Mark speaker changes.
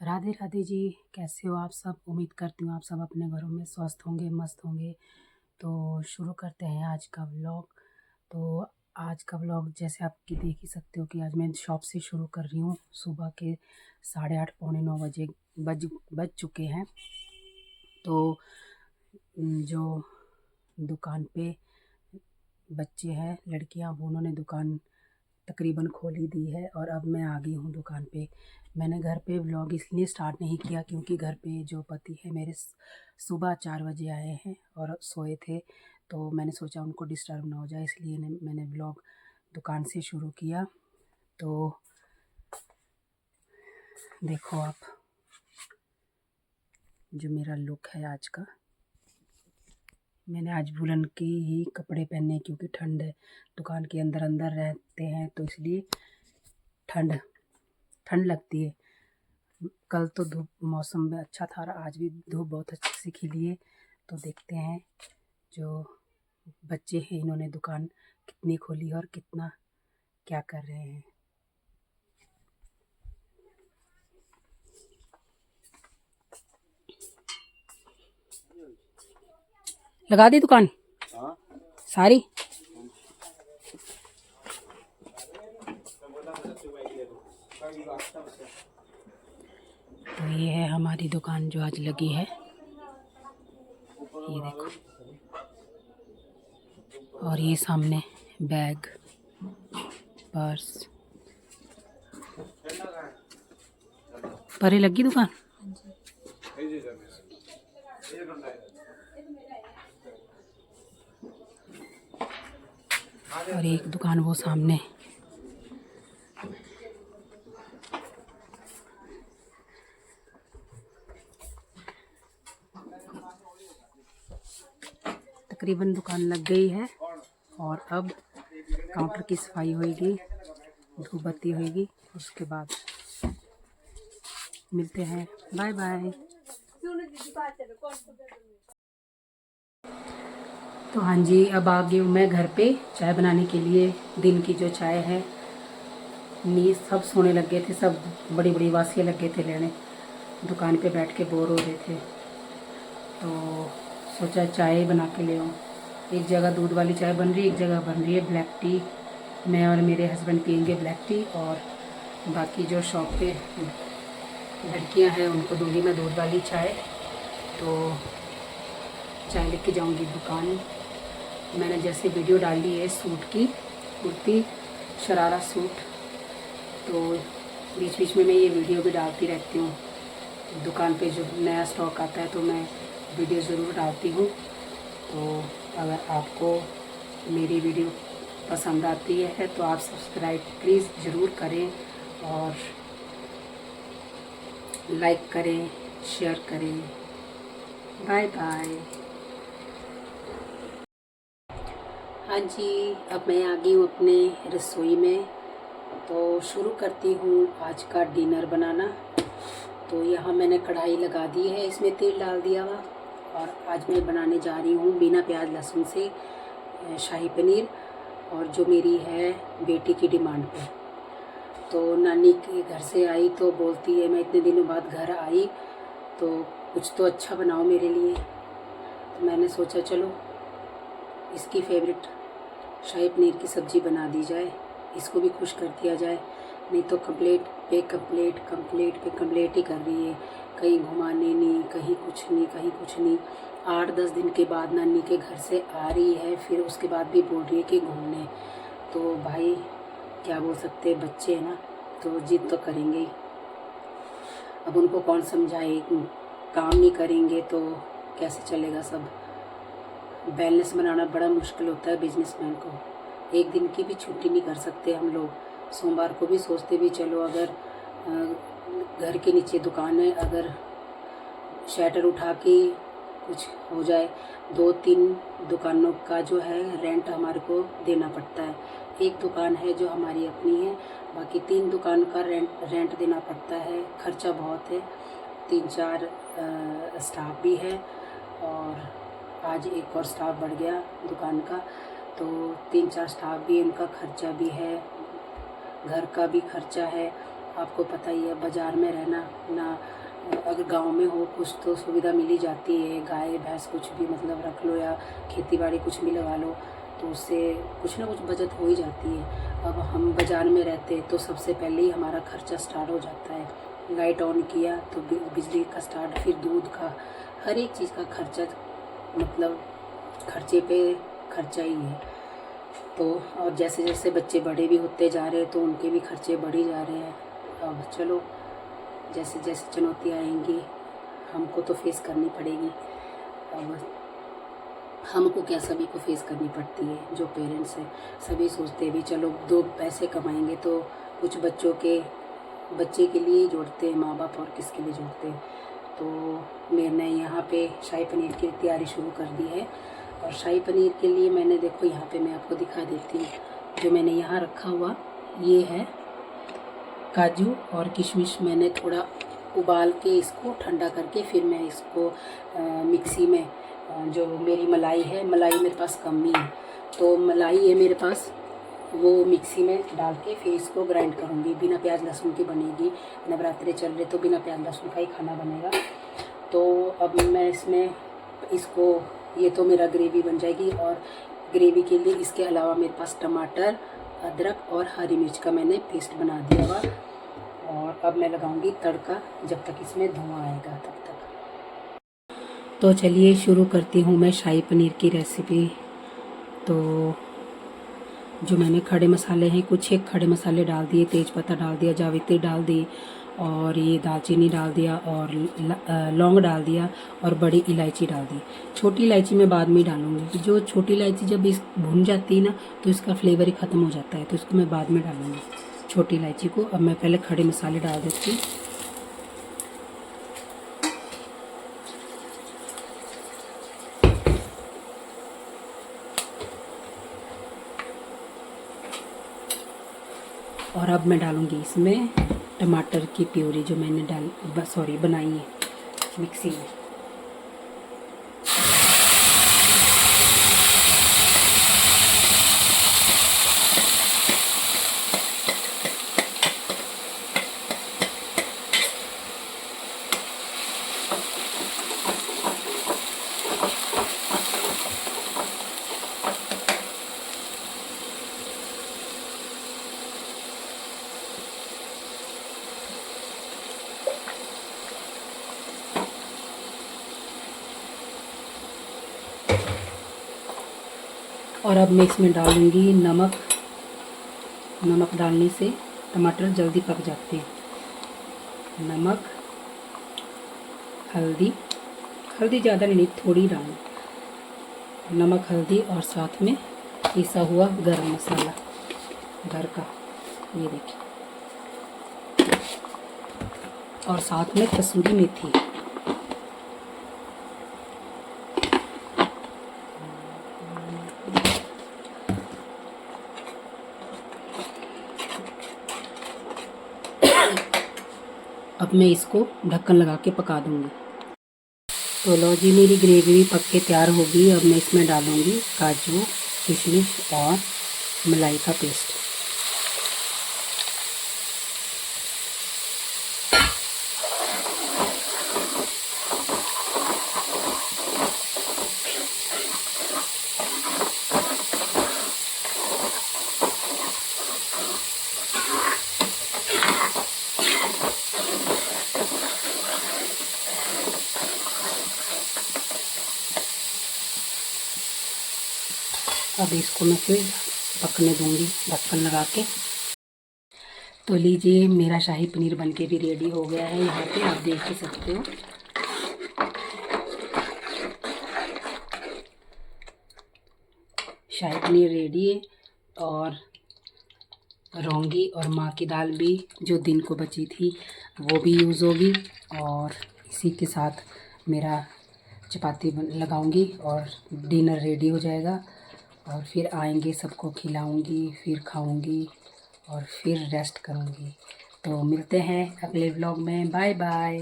Speaker 1: राधे राधे जी। कैसे हो आप सब? उम्मीद करती हूँ आप सब अपने घरों में स्वस्थ होंगे, मस्त होंगे। तो शुरू करते हैं आज का व्लॉग। तो आज का व्लॉग जैसे आप कि देख ही सकते हो कि आज मैं शॉप से शुरू कर रही हूँ। सुबह के 8:30 पौने 9 बजे बज चुके हैं। तो जो दुकान पे बच्चे हैं, लड़कियाँ, वो उन्होंने दुकान तकरीबन खोल ही दी है और अब मैं आ गई हूँ दुकान पे। मैंने घर पे व्लॉग इसलिए स्टार्ट नहीं किया क्योंकि घर पे जो पति है मेरे सुबह 4 बजे आए हैं और सोए थे। तो मैंने सोचा उनको डिस्टर्ब ना हो जाए, इसलिए मैंने व्लॉग दुकान से शुरू किया। तो देखो आप, जो मेरा लुक है आज का। मैंने आज वुलन के ही कपड़े पहने क्योंकि ठंड है, दुकान के अंदर अंदर रहते हैं तो इसलिए ठंड ठंड लगती है। कल तो धूप मौसम में अच्छा था और आज भी धूप बहुत अच्छे से खिली है। तो देखते हैं जो बच्चे हैं इन्होंने दुकान कितनी खोली और कितना क्या कर रहे हैं। लगा दी दुकान सारी। तो ये है हमारी दुकान जो आज लगी है, ये देखो। और ये सामने बैग, पर्स। परे लगी दुकान। और एक दुकान वो सामने। तकरीबन दुकान लग गई है और अब काउंटर की सफाई होगी, धूप बत्ती होगी, उसके बाद मिलते हैं। Bye bye. तो हाँ जी, अब आ गई हूँ मैं घर पे चाय बनाने के लिए। दिन की जो चाय है, नींद सब सोने लग गए थे, सब बड़ी बड़ी वासियाँ लग गए थे लेने। दुकान पे बैठ के बोर हो रहे थे तो सोचा चाय बना के ले आऊँ। एक जगह दूध वाली चाय बन रही है, एक जगह बन रही है ब्लैक टी। मैं और मेरे हस्बैंड पियेंगे ब्लैक टी और बाकी जो शॉप पे लड़कियां हैं उनको दूंगी मैं दूध वाली चाय। तो चाय लेके जाऊंगी दुकान। मैंने जैसे वीडियो डाली है सूट की, कुर्ती शरारा सूट, तो बीच बीच में मैं ये वीडियो भी डालती रहती हूँ। दुकान पे जो नया स्टॉक आता है तो मैं वीडियो ज़रूर डालती हूँ। तो अगर आपको मेरी वीडियो पसंद आती है तो आप सब्सक्राइब प्लीज़ ज़रूर करें और लाइक करें, शेयर करें। Bye bye. हाँ जी, अब मैं आ गई हूँ अपने रसोई में। तो शुरू करती हूँ आज का डिनर बनाना। तो यहाँ मैंने कढ़ाई लगा दी है, इसमें तेल डाल दिया हुआ और आज मैं बनाने जा रही हूँ बिना प्याज लहसुन से शाही पनीर, और जो मेरी है बेटी की डिमांड पे। तो नानी के घर से आई तो बोलती है मैं इतने दिनों बाद घर आई तो कुछ तो अच्छा बनाओ मेरे लिए। तो मैंने सोचा चलो इसकी फेवरेट शाही पनीर की सब्ज़ी बना दी जाए, इसको भी खुश कर दिया जाए। नहीं तो कंप्लेंट पे कंप्लेंट ही कर रही है, कहीं घुमाने नहीं, कहीं कुछ नहीं, कहीं कुछ नहीं। 8-10 दिन के बाद नानी के घर से आ रही है, फिर उसके बाद भी बोल रही है कि घूमने। तो भाई क्या बोल सकते हैं, बच्चे हैं ना तो जिद तो करेंगे ही। अब उनको कौन समझाए, काम नहीं करेंगे तो कैसे चलेगा सब। बैलेंस बनाना बड़ा मुश्किल होता है बिजनेसमैन को। एक दिन की भी छुट्टी नहीं कर सकते हम लोग। सोमवार को भी सोचते भी चलो अगर घर के नीचे दुकान है, अगर शटर उठा के कुछ हो जाए, 2-3 दुकानों का जो है रेंट हमारे को देना पड़ता है। एक दुकान है जो हमारी अपनी है, बाकी 3 दुकान का रेंट देना पड़ता है। खर्चा बहुत है, 3-4 स्टाफ भी है और आज एक और स्टाफ बढ़ गया दुकान का, तो 3-4 स्टाफ भी, उनका खर्चा भी है, घर का भी खर्चा है। आपको पता ही है बाज़ार में रहना ना, अगर गांव में हो कुछ तो सुविधा मिल ही जाती है, गाय भैंस कुछ भी मतलब रख लो या खेती बाड़ी कुछ भी लगा लो तो उससे कुछ ना कुछ बचत हो ही जाती है। अब हम बाज़ार में रहते तो सबसे पहले ही हमारा खर्चा स्टार्ट हो जाता है। लाइट ऑन किया तो बिजली का स्टार्ट, फिर दूध का, हर एक चीज़ का खर्चा, मतलब खर्चे पे खर्चा ही है। तो और जैसे जैसे बच्चे बड़े भी होते जा रहे हैं तो उनके भी खर्चे बढ़ ही जा रहे हैं। अब चलो जैसे जैसे चुनौतियाँ आएंगी हमको तो फेस करनी पड़ेगी। अब हमको क्या, सभी को फेस करनी पड़ती है। जो पेरेंट्स हैं सभी सोचते हैं भी चलो 2 पैसे कमाएंगे तो कुछ बच्चे के लिए ही जोड़ते हैं माँ बाप, और किसके लिए जोड़ते हैं। तो मैंने यहाँ पे शाही पनीर की तैयारी शुरू कर दी है। और शाही पनीर के लिए मैंने, देखो यहाँ पे मैं आपको दिखा देती हूँ, जो मैंने यहाँ रखा हुआ ये है काजू और किशमिश। मैंने थोड़ा उबाल के इसको ठंडा करके फिर मैं इसको मिक्सी में, जो मेरी मलाई है, मलाई मेरे पास कम ही है तो मलाई है मेरे पास, वो मिक्सी में डाल के फिर इसको ग्राइंड करूँगी। बिना प्याज लहसुन की बनेगी, नवरात्रे चल रहे तो बिना प्याज लहसुन का ही खाना बनेगा। तो अब मैं इसमें इसको, ये तो मेरा ग्रेवी बन जाएगी। और ग्रेवी के लिए इसके अलावा मेरे पास टमाटर, अदरक और हरी मिर्च का मैंने पेस्ट बना दिया हुआ। और अब मैं लगाऊंगी तड़का, जब तक इसमें धुआं आएगा तब तक। तो चलिए शुरू करती हूँ मैं शाही पनीर की रेसिपी। तो जो मैंने खड़े मसाले हैं, कुछ एक खड़े मसाले डाल दिए, तेज़पत्ता डाल दिया, जावित्री डाल दी, और ये दालचीनी डाल दिया, और लौंग डाल दिया, और बड़ी इलायची डाल दी। छोटी इलायची मैं बाद में डालूंगी, जो छोटी इलायची जब इस भुन जाती है ना तो इसका फ्लेवर ही ख़त्म हो जाता है, तो इसको मैं बाद में डालूंगी छोटी इलायची को। अब मैं पहले खड़े मसाले डाल देती हूँ। और अब मैं डालूंगी इसमें टमाटर की प्यूरी जो मैंने बनाई है मिक्सी में। और अब मैं इसमें डालूंगी नमक। नमक डालने से टमाटर जल्दी पक जाते हैं। नमक, हल्दी, हल्दी ज़्यादा नहीं, थोड़ी डालना। नमक, हल्दी, और साथ में पिसा हुआ गरम मसाला घर का, ये देखिए, और साथ में कसूरी मेथी। अब मैं इसको ढक्कन लगा के पका दूंगी। तो लो जी, मेरी ग्रेवी पक के तैयार होगी। अब मैं इसमें डालूंगी काजू, किशमिश और मलाई का पेस्ट। अब इसको मैं फिर पकने दूंगी ढक्कन लगा के। तो लीजिए, मेरा शाही पनीर बनके भी रेडी हो गया है। यहाँ पे आप देख ही सकते हो। शाही पनीर रेडी है, और रौंगी और माँ की दाल भी जो दिन को बची थी वो भी यूज़ होगी। और इसी के साथ मेरा चपाती लगाऊंगी और डिनर रेडी हो जाएगा। और फिर आएंगे, सबको खिलाऊंगी, फिर खाऊंगी और फिर रेस्ट करूंगी। तो मिलते हैं अगले व्लॉग में। Bye bye.